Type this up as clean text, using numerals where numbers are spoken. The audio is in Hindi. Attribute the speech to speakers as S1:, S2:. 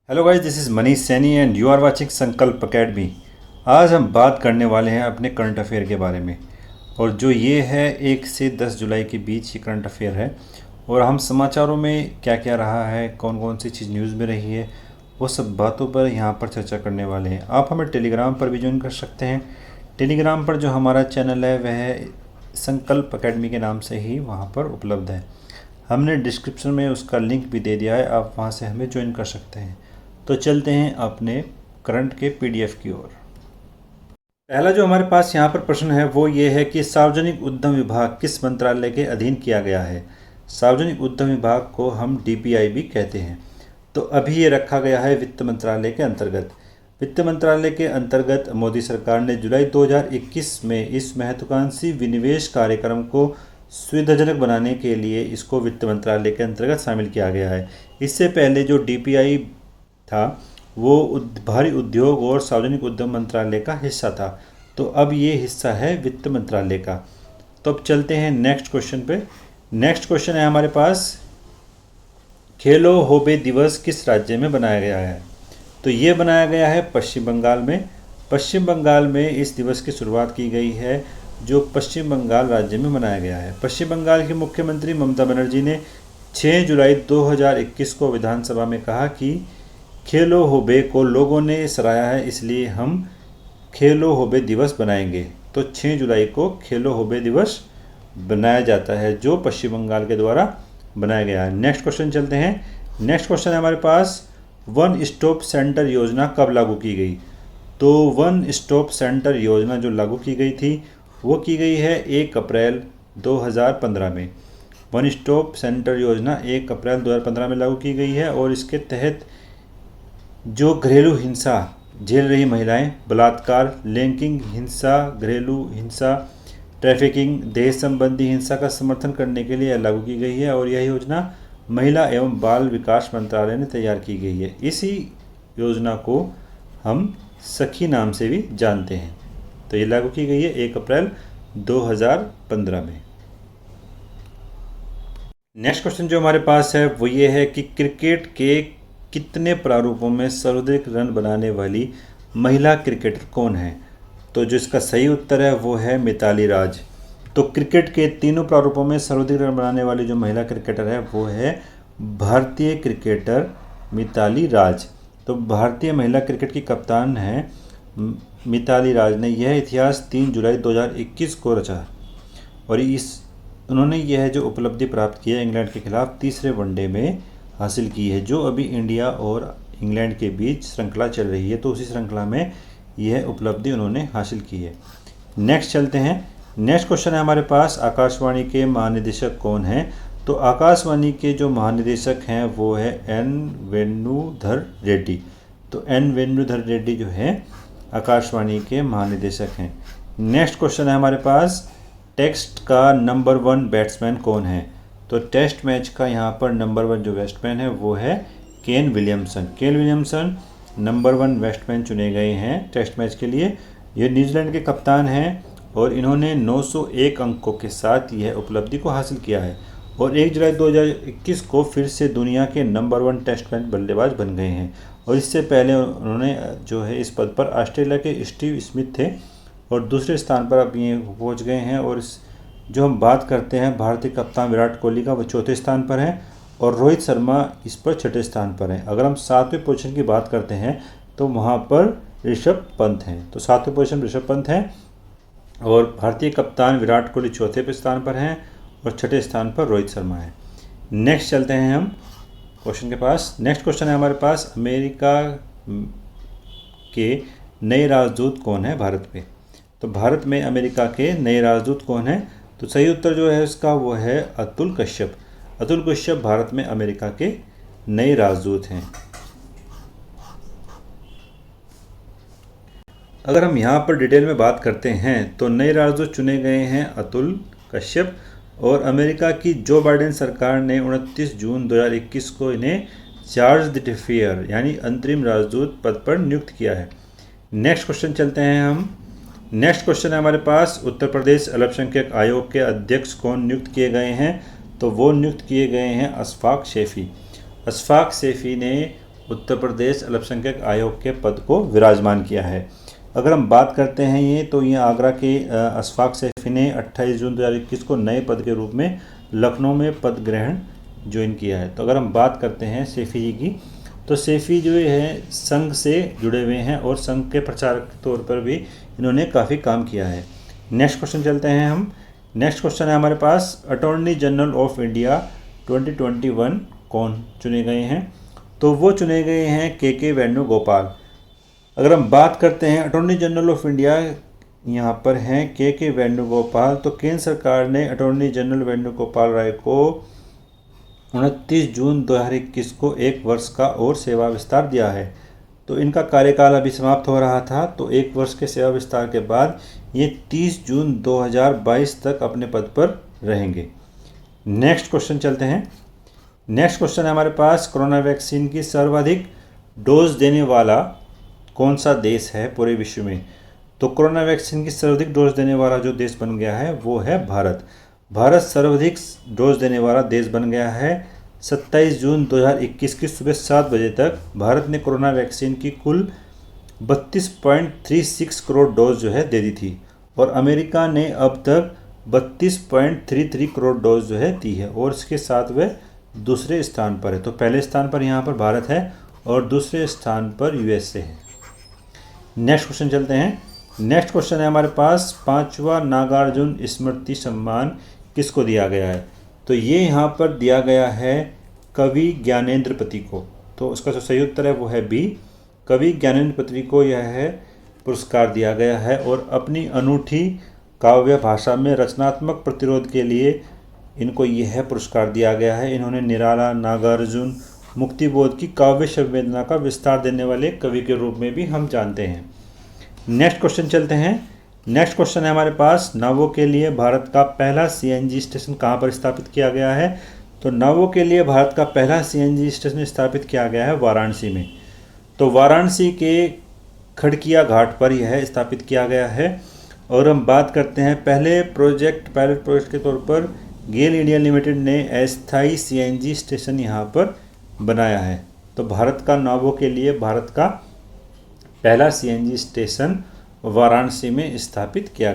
S1: Hello guys, this is Manish Saini and you are watching Sankalp academy. आज हम बात करने वाले हैं अपने करंट अफेयर के बारे में। और जो ये है 1 से 10 जुलाई के बीच ये करंट अफेयर है। और हम समाचारों में क्या क्या रहा है, कौन कौन सी चीज़ न्यूज़ में रही है, वो सब बातों पर यहाँ पर चर्चा करने वाले हैं। आप हमें टेलीग्राम पर भी ज्वाइन कर सकते हैं। टेलीग्राम पर जो हमारा चैनल है वह संकल्प अकेडमी के नाम से ही वहाँ पर उपलब्ध है। हमने डिस्क्रिप्शन में उसका लिंक भी दे दिया है, आप वहाँ से हमें ज्वाइन कर सकते हैं। तो चलते हैं अपने करंट के पीडीएफ की ओर। पहला जो हमारे पास यहाँ पर प्रश्न है वो ये है कि सार्वजनिक उद्यम विभाग किस मंत्रालय के अधीन किया गया है। सार्वजनिक उद्यम विभाग को हम डीपीआई भी कहते हैं। तो अभी ये रखा गया है वित्त मंत्रालय के अंतर्गत। वित्त मंत्रालय के अंतर्गत मोदी सरकार ने जुलाई 2021 में इस महत्वाकांक्षी विनिवेश कार्यक्रम को सुविधाजनक बनाने के लिए इसको वित्त मंत्रालय के अंतर्गत शामिल किया गया है। इससे पहले जो डीपीआई था वो भारी उद्योग और सार्वजनिक उद्यम मंत्रालय का हिस्सा था। तो अब ये हिस्सा है वित्त मंत्रालय का। तो अब चलते हैं नेक्स्ट क्वेश्चन पे। नेक्स्ट क्वेश्चन है हमारे पास, खेलो होबे दिवस किस राज्य में बनाया गया है। तो ये बनाया गया है पश्चिम बंगाल में। पश्चिम बंगाल में इस दिवस की शुरुआत की गई है, जो पश्चिम बंगाल राज्य में मनाया गया है। पश्चिम बंगाल की मुख्यमंत्री ममता बनर्जी ने 6 जुलाई 2021 को विधानसभा में कहा कि खेलो होबे को लोगों ने सराहा है, इसलिए हम खेलो होबे दिवस बनाएंगे। तो 6 जुलाई को खेलो होबे दिवस बनाया जाता है, जो पश्चिम बंगाल के द्वारा बनाया गया है। नेक्स्ट क्वेश्चन चलते हैं। नेक्स्ट क्वेश्चन है हमारे पास, वन स्टॉप सेंटर योजना कब लागू की गई। तो वन स्टॉप सेंटर योजना जो लागू की गई थी वो की गई है 1 अप्रैल 2015 में। वन स्टॉप सेंटर योजना 1 अप्रैल 2015 में लागू की गई है। और इसके तहत जो घरेलू हिंसा झेल रही महिलाएं, बलात्कार, लैंगिक हिंसा, घरेलू हिंसा, ट्रैफिकिंग, दहेज संबंधी हिंसा का समर्थन करने के लिए लागू की गई है। और यह योजना महिला एवं बाल विकास मंत्रालय ने तैयार की गई है। इसी योजना को हम सखी नाम से भी जानते हैं। तो ये लागू की गई है 1 अप्रैल 2015 में। नेक्स्ट क्वेश्चन जो हमारे पास है वो ये है कि क्रिकेट के कितने प्रारूपों में सर्वाधिक रन बनाने वाली महिला क्रिकेटर कौन है। तो जो इसका सही उत्तर है वो है मिताली राज। तो क्रिकेट के तीनों प्रारूपों में सर्वाधिक रन बनाने वाली जो महिला क्रिकेटर है वो है भारतीय क्रिकेटर मिताली राज। तो भारतीय महिला क्रिकेट की कप्तान है मिताली राज ने यह इतिहास 3 जुलाई 2021 को रचा। और उन्होंने यह जो उपलब्धि प्राप्त की है इंग्लैंड के खिलाफ तीसरे वनडे में हासिल की है, जो अभी इंडिया और इंग्लैंड के बीच श्रृंखला चल रही है। तो उसी श्रृंखला में यह उपलब्धि उन्होंने हासिल की है। नेक्स्ट चलते हैं। नेक्स्ट क्वेश्चन है हमारे पास, आकाशवाणी के महानिदेशक कौन हैं। तो आकाशवाणी के जो महानिदेशक हैं वो है एन वेणुधर रेड्डी। तो एन वेणुधर रेड्डी जो है आकाशवाणी के महानिदेशक हैं। नेक्स्ट क्वेश्चन है हमारे पास, टेस्ट का नंबर 1 बैट्समैन कौन है। तो टेस्ट मैच का यहाँ पर नंबर 1 जो बैट्समैन है वो है Kane Williamson. Kane Williamson number 1 batsman चुने गए हैं टेस्ट मैच के लिए। ये न्यूजीलैंड के कप्तान हैं और इन्होंने 901 अंकों के साथ यह उपलब्धि को हासिल किया है। और 1 जुलाई 2021 को फिर से दुनिया के नंबर 1 टेस्ट मैच बल्लेबाज बन गए हैं। और इससे पहले उन्होंने जो है इस पद पर ऑस्ट्रेलिया के स्टीव स्मिथ थे और दूसरे स्थान पर अब ये पहुँच गए हैं। और जो हम बात करते हैं भारतीय कप्तान विराट कोहली का, वो 4थे स्थान पर है और रोहित शर्मा इस पर 6ठे स्थान पर हैं। अगर हम 7वें पोजीशन की बात करते हैं तो वहाँ पर ऋषभ पंत हैं। तो 7वें पोजीशन ऋषभ पंत हैं और भारतीय कप्तान विराट कोहली 4थे स्थान पर हैं और 6ठे स्थान पर रोहित शर्मा है। नेक्स्ट चलते हैं हम क्वेश्चन के पास। नेक्स्ट क्वेश्चन है हमारे पास, अमेरिका के नए राजदूत कौन है भारत में। तो भारत में अमेरिका के नए राजदूत कौन है। तो सही उत्तर जो है इसका वो है अतुल कश्यप। अतुल कश्यप भारत में अमेरिका के नए राजदूत हैं। अगर हम यहाँ पर डिटेल में बात करते हैं तो नए राजदूत चुने गए हैं अतुल कश्यप। और अमेरिका की जो बाइडेन सरकार ने 29 जून 2021 को इन्हें चार्ज d'affaires यानी अंतरिम राजदूत पद पर नियुक्त किया है। नेक्स्ट क्वेश्चन चलते हैं हम। नेक्स्ट क्वेश्चन है हमारे पास, उत्तर प्रदेश अल्पसंख्यक आयोग के अध्यक्ष कौन नियुक्त किए गए हैं। तो वो नियुक्त किए गए हैं अशफाक शेफी। अशफाक शेफी ने उत्तर प्रदेश अल्पसंख्यक आयोग के पद को विराजमान किया है। अगर हम बात करते हैं ये आगरा के अशफाक सैफी ने 28 जून 2021 को नए पद के रूप में लखनऊ में पद ग्रहण ज्वाइन किया है। तो अगर हम बात करते हैं सैफी जी की, तो सैफी जो है संघ से जुड़े हुए हैं और संघ के प्रचारक के तौर पर भी इन्होंने काफ़ी काम किया है। नेक्स्ट क्वेश्चन चलते हैं हम। नेक्स्ट क्वेश्चन है हमारे पास, अटॉर्नी जनरल ऑफ इंडिया 2021 कौन चुने गए हैं? तो वो चुने गए हैं के वेणुगोपाल। अगर हम बात करते हैं अटॉर्नी जनरल ऑफ इंडिया, यहाँ पर हैं के वेणुगोपाल। तो केंद्र सरकार ने अटॉर्नी जनरल वेणुगोपाल राय को 29 जून 2021 को 1 वर्ष का और सेवा विस्तार दिया है। तो इनका कार्यकाल अभी समाप्त हो रहा था, तो 1 वर्ष के सेवा विस्तार के बाद ये 30 जून 2022 तक अपने पद पर रहेंगे। नेक्स्ट क्वेश्चन चलते हैं। नेक्स्ट क्वेश्चन है हमारे पास, कोरोना वैक्सीन की सर्वाधिक डोज देने वाला कौन सा देश है पूरे विश्व में? तो कोरोना वैक्सीन की सर्वाधिक डोज देने वाला जो देश बन गया है वो है भारत। भारत सर्वाधिक डोज देने वाला देश बन गया है। 27 जून 2021 की सुबह 7 बजे तक भारत ने कोरोना वैक्सीन की कुल 32.36 करोड़ डोज जो है दे दी थी, और अमेरिका ने अब तक 32.33 करोड़ डोज जो है दी है, और इसके साथ वह दूसरे स्थान पर है। तो पहले स्थान पर यहाँ पर भारत है और दूसरे स्थान पर यूएसए है। नेक्स्ट क्वेश्चन चलते हैं। नेक्स्ट क्वेश्चन है हमारे पास, 5वां नागार्जुन स्मृति सम्मान किसको दिया गया है? तो ये यहाँ पर दिया गया है कवि ज्ञानेंद्र पति को। तो उसका जो सही उत्तर है वो है बी, कवि ज्ञानेंद्र पति को यह है पुरस्कार दिया गया है, और अपनी अनूठी काव्य भाषा में रचनात्मक प्रतिरोध के लिए इनको यह पुरस्कार दिया गया है। इन्होंने निराला, नागार्जुन, मुक्तिबोध की काव्य संवेदना का विस्तार देने वाले कवि के रूप में भी हम जानते हैं। नेक्स्ट क्वेश्चन चलते हैं। नेक्स्ट क्वेश्चन है हमारे पास, नावों के लिए भारत का पहला सीएनजी स्टेशन कहाँ पर स्थापित किया गया है? तो नावों के लिए भारत का पहला सीएनजी स्टेशन स्थापित किया गया है वाराणसी में। तो वाराणसी के खड़किया घाट पर यह स्थापित किया गया है। और हम बात करते हैं पायलट प्रोजेक्ट के तौर पर गेल इंडिया लिमिटेड ने अस्थायी सीएनजी स्टेशन यहाँ पर बनाया है। तो भारत का नावों के लिए भारत का पहला सीएनजी स्टेशन वाराणसी में स्थापित किया